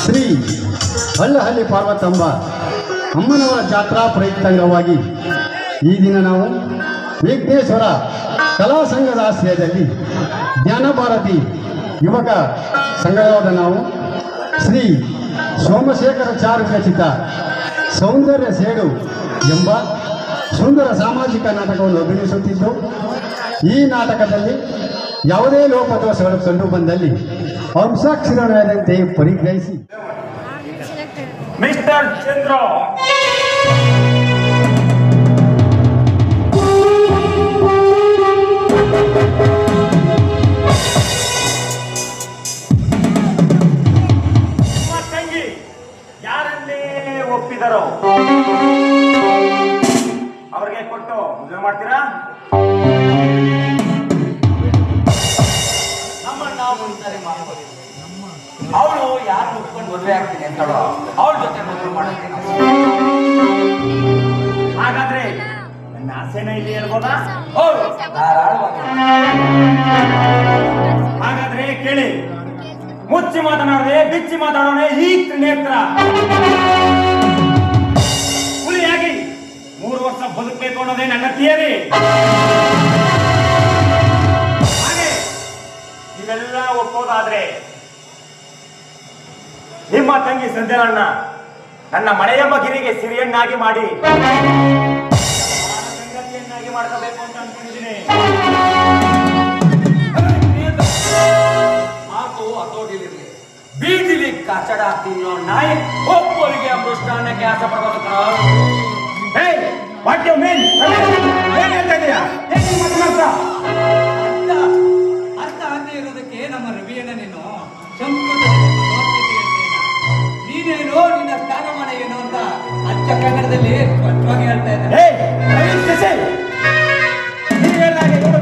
ಶ್ರೀ ಹಳ್ಳಹಳ್ಳಿ ಪಾರ್ವತಂಬ ಅಮ್ಮನವರ ಜಾತ್ರಾ ಪ್ರಯುಕ್ತಂಗವಾಗಿ ಈ ದಿನ ನಾವು ವಿಘ್ನೇಶ್ವರ ಕಲಾ ಸಂಘದ ಆಶ್ರಯದಲ್ಲಿ ಜ್ಞಾನಭಾರತಿ ಯುವಕ ಸಂಘವಾದ ನಾವು ಶ್ರೀ ಸೋಮಶೇಖರ ಚಾರು ರಚಿತ ಸೌಂದರ್ಯ ಸೇಡು ಎಂಬ ಸುಂದರ ಸಾಮಾಜಿಕ ನಾಟಕವನ್ನು ಅಭಿನಯಿಸುತ್ತಿದ್ದು, ಈ ನಾಟಕದಲ್ಲಿ ಯಾವುದೇ ಲೋಪದೋಷಗಳು ಕಂಡು ಬಂದಲ್ಲಿ ಅಂಶಾಕ್ಷರದಂತೆ ಪರಿಗ್ರಹಿಸಿ ಮಿಸ್ಟರ್ ಚಂದ್ರ ತಂಗಿ ಯಾರನ್ನೇ ಒಪ್ಪಿದರೋ ಅವ್ರಿಗೆ ಕೊಟ್ಟು ಮದುವೆ ಮಾಡ್ತೀರಾ? ಅವಳು ಯಾರು ಒಪ್ಕೊಂಡು ಮದುವೆ ಆಗ್ತೀನಿ ಅಂತಳೋ ಅವಳ ಜೊತೆ ಮದುವೆ ಮಾಡುತ್ತೇನೆ. ಹಾಗಾದ್ರೆ ನನ್ನ ಆಸೆನ ಇಲ್ಲಿ ಹೇಳ್ಬೋದಾ? ಹೌದು, ಧಾರಾಳವಾಗಿ. ಹಾಗಾದ್ರೆ ಕೇಳಿ, ಮುಚ್ಚಿ ಮಾತನಾಡದೆ ಬಿಚ್ಚಿ ಮಾತಾಡೋಣ. ಈ ತ್ರಿನೇತ್ರ ಹುಲಿಯಾಗಿ 3 ವರ್ಷ ಬದುಕಬೇಕು ಅನ್ನೋದೇ ನನ್ನ ಥಿಯರಿ. ಹಾಗೆ ನೀವೆಲ್ಲ ಒಪ್ಪೋದಾದ್ರೆ ನಿಮ್ಮ ತಂಗಿ ಸಂಧ್ಯನನ್ನ ನನ್ನ ಮಳೆಯೆಂಬ ಗಿರಿಗೆ ಸಿರಿಯನ್ನಾಗಿ ಮಾಡಿ ಸಂಗತಿಯನ್ನಾಗಿ ಮಾಡ್ಕೋಬೇಕು ಅಂತ ಅನ್ಕೊಂಡಿದ್ದೀನಿ. ಮಾತು ಹತೋಟಿಲಿರ್ಲಿ. ಬೀದಿಲಿ ಕಚಡ ತಿನ್ನೋ ನಾಯಿ ಒಬ್ಬರಿಗೆ ಮೃಷ್ಟಾನ್ನಕ್ಕೆ ಆಸೆ ಪಡ್ಬೇಕು. What you mean? ಏನ್ ಹೇಳ್ತಾ ಇದೀಯಾ? ಏನ್ ನೀನ್ ಮಾತನಾಡ್ತಾ? ಅರ್ಥ ಆಗದೆ ಇರೋದಕ್ಕೆ ನಮ್ಮ ರವಿಯನ್ನ ನೀನು ಸಂಸ್ಕೃತದಲ್ಲಿ ನೀನೇನೋ ನಿನ್ನ ಸ್ಥಾನಮಾನ ಏನು ಅಂತ ಅಚ್ಚ ಕನ್ನಡದಲ್ಲಿ ಸ್ಪಷ್ಟವಾಗಿ ಹೇಳ್ತಾ ಇದ್ದಾರೆ.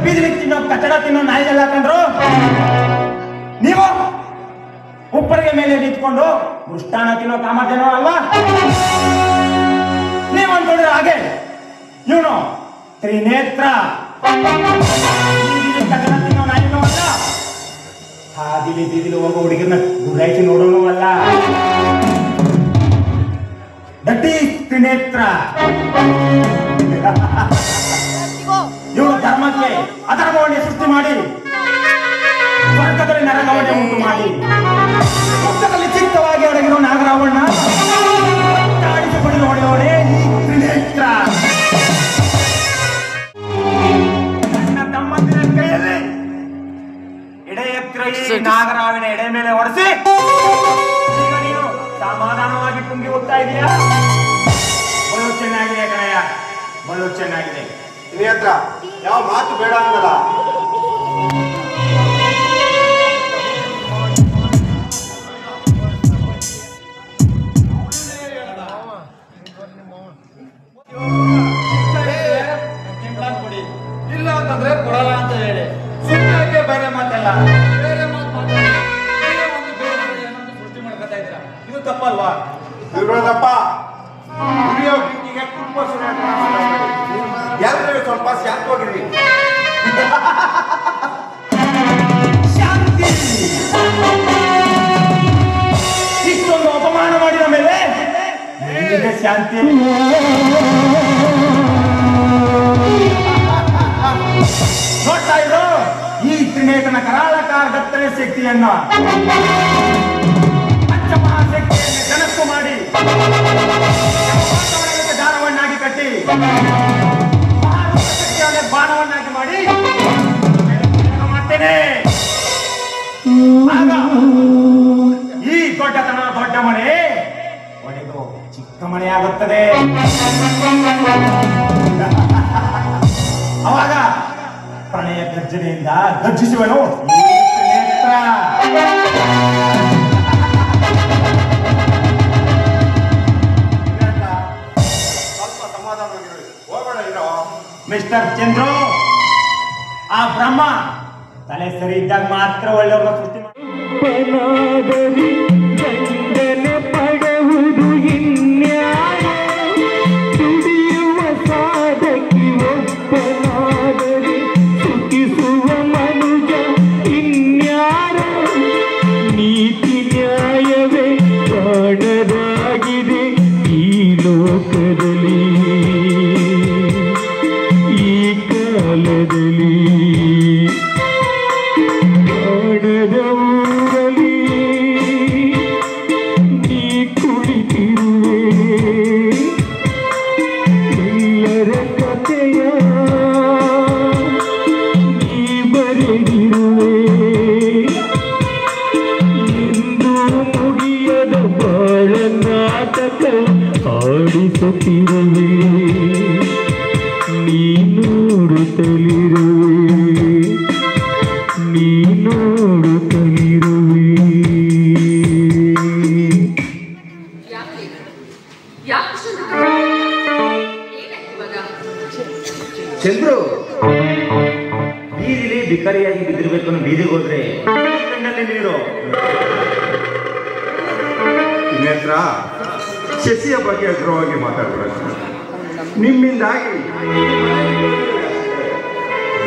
ಬೀದಿಲಿ ತಿನ್ನೋ ಕಚಡ ತಿನ್ನೋ ನಾಯಿಗೆಲ್ಲ ಹಾಕೊಂಡ್ರು ನೀವು ಉಪ್ಪರಿಗೆ ಮೇಲೆ ನಿಂತ್ಕೊಂಡು ಮೃಷ್ಟಾನ ತಿನ್ನೋ ಕಾಮಧೇನೋ ಅಲ್ವಾ? ನೀವು ಅನ್ಕೊಂಡ್ರೆ ಹಾಗೆ ಇವನು ತ್ರಿನೇತ್ರ ಕಚಡ ತಿನ್ನೋ ನಾಯಿನೂ ಅಲ್ಲ, ಹಾದಿಲಿ ಬೀದಿಲಿ ಹೋಗೋ ಹುಡುಗಿನ ಗುರಾಯಿಸಿ ನೋಡೋನು ಅಲ್ಲ. That is Trinetra. ಇವನು ಧರ್ಮಕ್ಕೆ ಅಧರ್ಮವನ್ನೇ ಸೃಷ್ಟಿ ಮಾಡಿ ಸ್ವರ್ಗದಲ್ಲಿ ನರಕವನ್ನೇ ಉಂಟು ಮಾಡಿ ಪುಸ್ತಕದಲ್ಲಿ ಚಿತ್ತವಾಗಿ ಒಳಗಿರೋ ನಾಗರಾವಣ್ಣ ಹೊಡೆದು ಹೊಡೆಯೋಡೆ ಈ ತ್ರಿನೇತ್ರ. ನನ್ನ ತಮ್ಮಂದಿರ ಕೈಯಲ್ಲಿ ಎಡೆ ಎತ್ತಿರ ಈ ನಾಗರಾವಿನ ಎಡೆ ಮೇಲೆ ಹೊಡೆಸಿ ಈಗ ನೀನು ಸಮಾಧಾನವಾಗಿ ತುಂಬಿ ಹೋಗ್ತಾ ಇದೀಯಾ? ಬಲು ಚೆನ್ನಾಗಿದೆ ಕಣಯ್ಯ, ಬಲು ಚೆನ್ನಾಗಿದೆ. ತ್ರಿನೇತ್ರ ಯಾವ ಮಾತು ಬೇಡ ಅಂದಲ್ಲ. ಇಲ್ಲ ಅಂತಂದ್ರೆ ಕೊಡಲ್ಲ ಅಂತ ಹೇಳಿ ಸುಮ್ಮನೆ ಬೇರೆ ಮಾತಲ್ಲ, ಬೇರೆ ಮಾತು ಮಾತಾಡಿ ಸೃಷ್ಟಿ ಮಾಡ್ಕೊತಾ ಇದ್ರ. ಇದು ತಪ್ಪಲ್ವಾ? ಇರೋದಪ್ಪ ಹಿರಿಯೋ ಬೆಂಕಿಗೆ ತುಂಬ ಎಲ್ಲರೂ ಸ್ವಲ್ಪ ಶಾಂತವಾಗಿರ್ರಿ. ಶಾಂತಿ. ಇಷ್ಟೊಂದು ಅಪಮಾನ ಮಾಡಿದ ಮೇಲೆ ನಿನಗೆ ಶಾಂತಿ? ನೋಡ್ತಾ ಇರೋ ಈ ತ್ರಿನೇತ್ರನ ಕರಾಳಕಾರ ದತ್ತನೆ ಶಕ್ತಿಯನ್ನ ಪಂಚಮಹಾಶಕ್ತಿಯನ್ನು ಕನಸು ಮಾಡಿ ದಾರವನ್ನಾಗಿ ಕಟ್ಟಿ ಮಹಾಶಕ್ತಿಯನ್ನೇ ಬಾಣವನ್ನಾಗಿ ಮಾಡಿ ಮಾಡ್ತೇನೆ. ಆಗ ಈ ದೊಡ್ಡತನ ದೊಡ್ಡ ಮನೆ ಒಡೆದು ಚಿಕ್ಕ ಮನೆ ಆಗುತ್ತದೆ. ಅವಾಗ ಪ್ರಣಯ ಗರ್ಜನೆಯಿಂದ ಗರ್ಜಿಸುವನು ಈ ತ್ರಿನೇತ್ರ. ಸ್ವಲ್ಪ ಸಮಾಧಾನವಾಗಿರ್ರಿ, ಹೋಗೋಣ ಇರೋ. ಮಿಸ್ಟರ್ ಚಂದ್ರು, ಆ ಬ್ರಹ್ಮ ತಲೆ ಸರಿ ಇದ್ದಾಗ ಮಾತ್ರ ಒಳ್ಳೆಯವ್ರನ್ನ ಸೃಷ್ಟಿ ಪನಾದರಿ ಗಂಡನ ಪಡೆಯುವುದು ಇನ್ಯಾರೋ, ದುಡಿಯುವ ಸಾಧಕಿ ಒಬ್ಬನಾದರಿ ಸುಖಿಸುವ ಮನುಜ ಇನ್ಯಾರೋ, ನೀತಿ ನ್ಯಾಯ ಎತ್ತುತ್ತಿರುವೆ ನೀ ನೋಡುತ್ತಲಿರುವೆ ನೀ ನೋಡುತ್ತಲಿರುವೆ. ಚಂದ್ರು, ಬೀದಿಲಿ ಬಿಕಾರಿಯಾಗಿ ಬಿದ್ದಿರ್ಬೇಕು ಅನ್ನೋ ಬೀದಿಗೆ ಹೋದ್ರೆ ಕಣ್ಣಲ್ಲಿ ನೀರು. ಇನ್ನೇತ್ರ ಶಶಿಯ ಬಗ್ಗೆ ಅಗ್ರವಾಗಿ ಮಾತಾಡಬೇಡ. ನಿಮ್ಮಿಂದಾಗಿ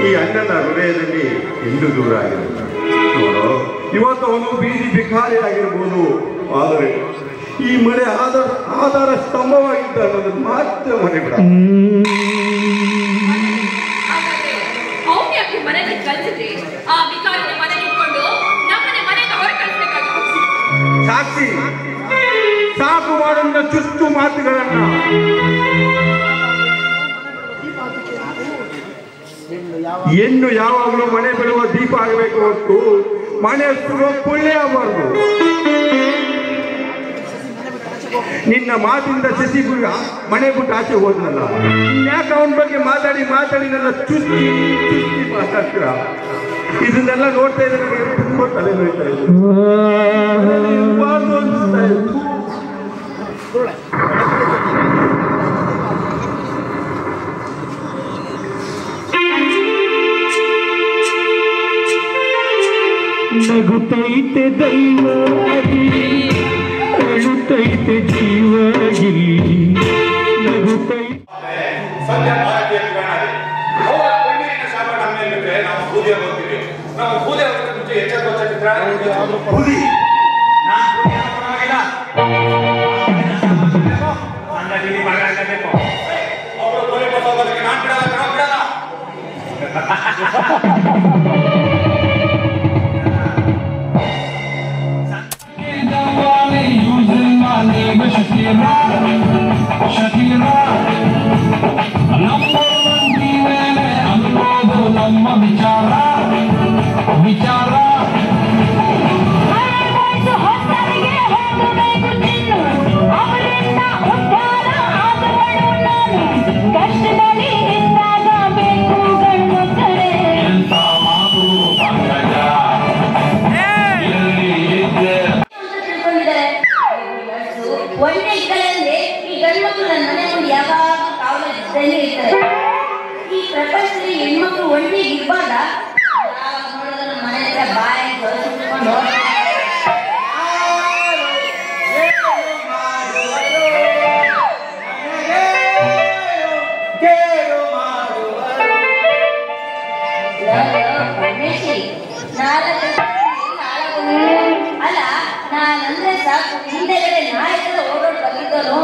ಈ ಅಣ್ಣನ ಹೃದಯದಲ್ಲಿ ಎಂದೂ ದೂರ ಆಗಿರುತ್ತೆ. ನೋಡು, ಇವತ್ತು ಅವನು ಬೀದಿ ಭಿಕಾರಿ ಆಗಿರ್ಬೋದು, ಆದರೆ ಈ ಮನೆ ಆಧಾರ ಸ್ತಂಭವಾಗಿದ್ದ ಅನ್ನೋದನ್ನು ಮಾತ್ರ ಮನೆಬಿಡ. ಸಾಕ್ಷಿ ಸಾಕು ಮಾಡೋಣ ಚುಚ್ಚು ಮಾತುಗಳನ್ನ. ಹೆಣ್ಣು ಯಾವಾಗಲೂ ಮನೆ ಬೆಳುವ ದೀಪ ಆಗಬೇಕು ಹೊತ್ತು ಮನೆ ಸುಡುವ ಕೊಳ್ಳೆ ಆಗಬಾರ್ದು. ನಿನ್ನ ಮಾತಿಂದ ಶಶಿ ಮನೆ ಬಿಟ್ಟು ಆಚೆ ಹೋದ್ನಲ್ಲ, ಇನ್ಯಾಕೆ ಅವನ ಬಗ್ಗೆ ಮಾತಾಡಿ ನನ್ನ ಚುಚ್ಚಿ ಮಾತಾಡ್ತೀರ? ಇದನ್ನೆಲ್ಲ ನೋಡ್ತಾ ಇದ್ರೆ ನನಗೆ ತುಂಬಾ ತಲೆ ನೋಯ್ತಾ ಇದೆ. ನಗುತ್ತೈತೆ ದೈವ ಅಳುತ್ತೈತೆ ಜೀವ ಇಲ್ಲಿ ನಗುತ್ತೈತೆ. ಸಂಧ್ಯಾ ಭಾರತೀಯ ಅವರ ಕಣ್ಣೀರಿನ ಶಾಪ ನಮ್ಮ ಮೇಲೆ ಬಿಟ್ಟರೆ ನಾವು ಬೂದಿಯ ಹೋಗ್ತೀವಿ. ನಾವು ಬೂದಿಯ ಹೋಗೋದಕ್ಕೆ ಮುಂಚೆ ಎಚ್ಚರಿಕೆ ಬೂದಿ ಅವರು ಕೊಲೆ ಹೋಗೋದಕ್ಕೆ ನಾನು ಬಿಡಲ್ಲ. ನಮ್ಮ ವಿಚಾರ ಒಳ್ಳೆ ಇದ್ದರೆ ಈ ಗಂಡು ಮಕ್ಕಳು ನನ್ನ ಮನೆ ಮುಂದೆ ಯಾವಾಗ ಕಾವಲು ಇದ್ದಂಗೆ ಇರ್ತಾರೆ. ಈ ಪ್ರಪಂಚದಲ್ಲಿ ಹೆಣ್ಮಕ್ಳು ಒಳ್ಳೆ ಇರ್ಬಾರ್ದ? ಯಾವಾಗ ನೋಡಿದ್ರೆ ನಮ್ಮ ಮನೆ ಹತ್ರ ಬಾಯಿ ಹೊರಸ್ಕೊಂಡು ಅಲ್ಲ, ನಾನಂದ್ರೆ ಸಾಕು ಹಿಂದೆಗಡೆ ನಾಯಕರ ಓಡೋಡ್ ಬಂದಿದ್ದನು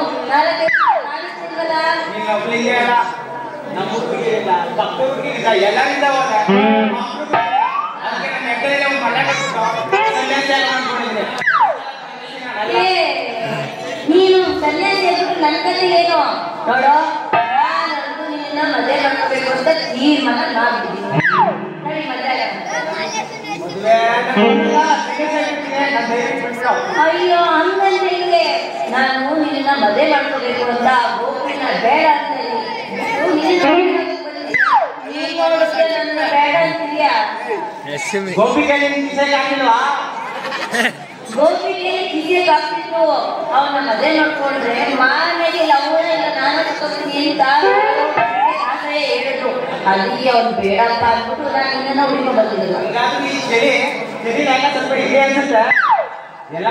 ನೀನು ಸನ್ಯಾಸಿ ಹೇಳ್ಬಿಟ್ಟು ನನ್ನ ಕತೆಗೇನು ನೋಡೋ, ನಾನಂತೂ ನಿನ್ನ ಮದುವೆ ಮಾಡ್ಕೋಬೇಕು ಅಂತ ತೀರ್ಮಾನ ಮಾಡ್ಬಿಟ್ಟಿದ್ದೀನಿ. ಸರಿ, ಮದುವೆ ಅಯ್ಯೋ ಹಂಗಂದ್ರೆ ಹಿಂಗೆ ನಾನು ನಿನ್ನ ಮದುವೆ ಮಾಡ್ಕೋಬೇಕು ಅಂತ ಗೋಪಿನ ಬೇಡ ಅಂತ ನನ್ನ ಬೇಡ ಅಂತಿದ್ಯಾ? ಗೋಪಿಗೆ ಕಿಸಿಯಕ್ಕೆ ಆಗ್ತಿತ್ತು. ಅವನ ಮದುವೆ ಮಾಡ್ಕೊಂಡ್ರೆ ಮಾನಗೆ ಅವಳೆಲ್ಲ ನಾನು ಅಂತ ಆಸೆ ಹೇಳಿದ್ರು. ಅದಕ್ಕೆ ಅವ್ನು ಬೇಡ ಅಂತ ಅಂದ್ಬಿಟ್ಟು ನಾನು ನಿನ್ನ ಹುಡುಕೊಂಡು ಬಂದಿದ್ದಿಲ್ಲ. ಎಲ್ಲ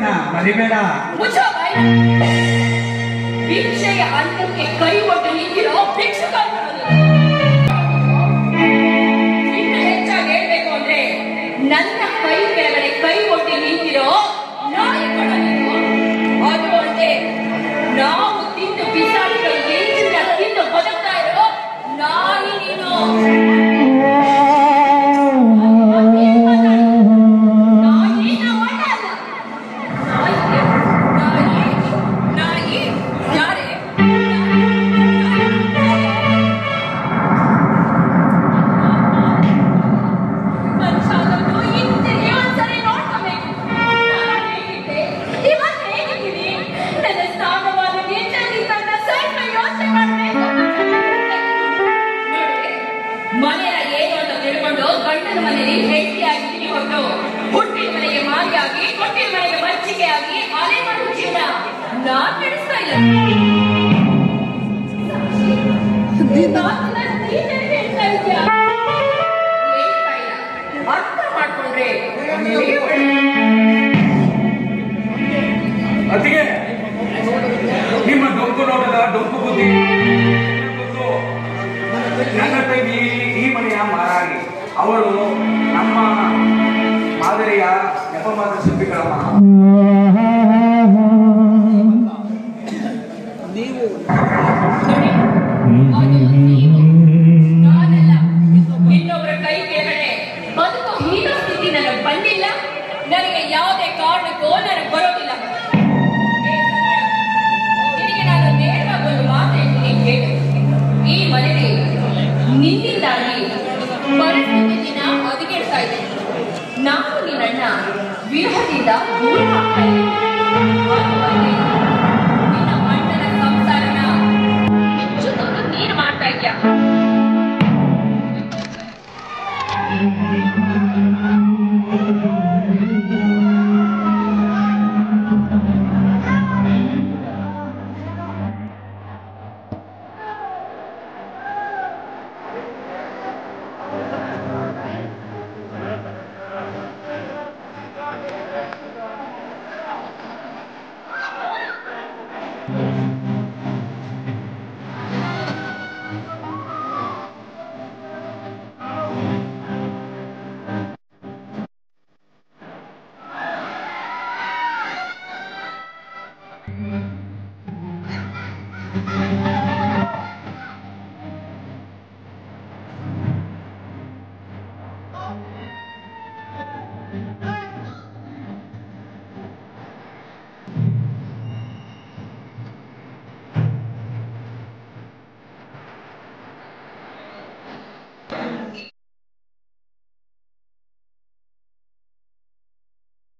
ಕಣ ಮರಿಬೇಡ. ಮುಚ್ಚೋ ಬಾಯಿ. ಭಿಕ್ಷೆಯ ಅನ್ನಕ್ಕೆ ಕೈ ಒಟ್ಟು ನಿಂತಿರೋ ಭಿಕ್ಷುಕ. ಇನ್ನು ಹೆಚ್ಚಾಗಿ ಹೇಳ್ಬೇಕು ಅಂದ್ರೆ ನನ್ನ ಕೈ ಕೆಳಗಡೆ ಕೈ ಒಟ್ಟು ನಿಂತಿರೋ ನಾಯಕನ ನೀನು. ಅದು ಅಲ್ಲದೆ ನಾವು ತಿಂದು ಬಿಸಾಡಿಗಳು ಎಂಚಿನ ತಿಂದು ಬದುಕ್ತಾ ಇರೋ ನಾಯಿ ನೀನು. ಮನೆಯ ಏನು ಅಂತ ತಿಳ್ಕೊಂಡು ಗಂಡನ ಮನೆಯಲ್ಲಿ ಹೆಂಡತಿಯಾಗಿ ತಿಳ್ಕೊಂಡು ಹುಟ್ಟಿನ ಮನೆಗೆ ಮಾರಿಯಾಗಿ ಕೊಟ್ಟಿನ ಮನೆಗೆ ಮಚ್ಚಿಗೆಯಾಗಿ ಅಲೆ ಮಾಡುವ ಜೀವನ ನಾನ್ ನಡೆಸ್ತಾ ಇಲ್ಲ. ಅರ್ಥ ಮಾಡ್ಕೊಂಡ್ರೆ ಅತಿಗೆ ನಿಮ್ಮ ಡೊಂಕು ನೋಟದ ಡೊಂಕು ಬುದ್ಧಿ ನನ್ನ ತಂಗಿ ಈ ಮನೆಯ ಮಾರಾಗಿ, ಅವಳು ನಮ್ಮ ಮಾದರಿಯ ನೆಪಮಾದ ಶಿಲ್ಪಿಗಳಮ್ಮ. ನಾನಲ್ಲ, ಇನ್ನೊಬ್ಬರ ಕೈ ಕೆಳಗಡೆ ಬದುಕು ಹೀನ ಸ್ಥಿತಿ ನನಗೆ ಬಂದಿಲ್ಲ. ನನಗೆ ಯಾವುದೇ ಕಾರಣಕ್ಕೂ ನನಗೆ ಬರೋದಿಲ್ಲ. ನಿನಗೆ ನಾನು ನೇರವಾಗಿ ಒಂದು ಮಾತು ಹೇಳ್ತೀನಿ ಕೇಳು. ಈ ಮನೆಯಲ್ಲಿ ನಿನ್ನಿಂದಾಗಿ ಪರಿಸ್ಥಿತಿನ ಹದಗೆಡ್ತಾ ಇದೆ. ನಾನು ನಿನ್ನನ್ನ ವಿರಹದಿಂದ ದೂರ ಆಗ್ತಾ ಇದ್ದೀನಿ.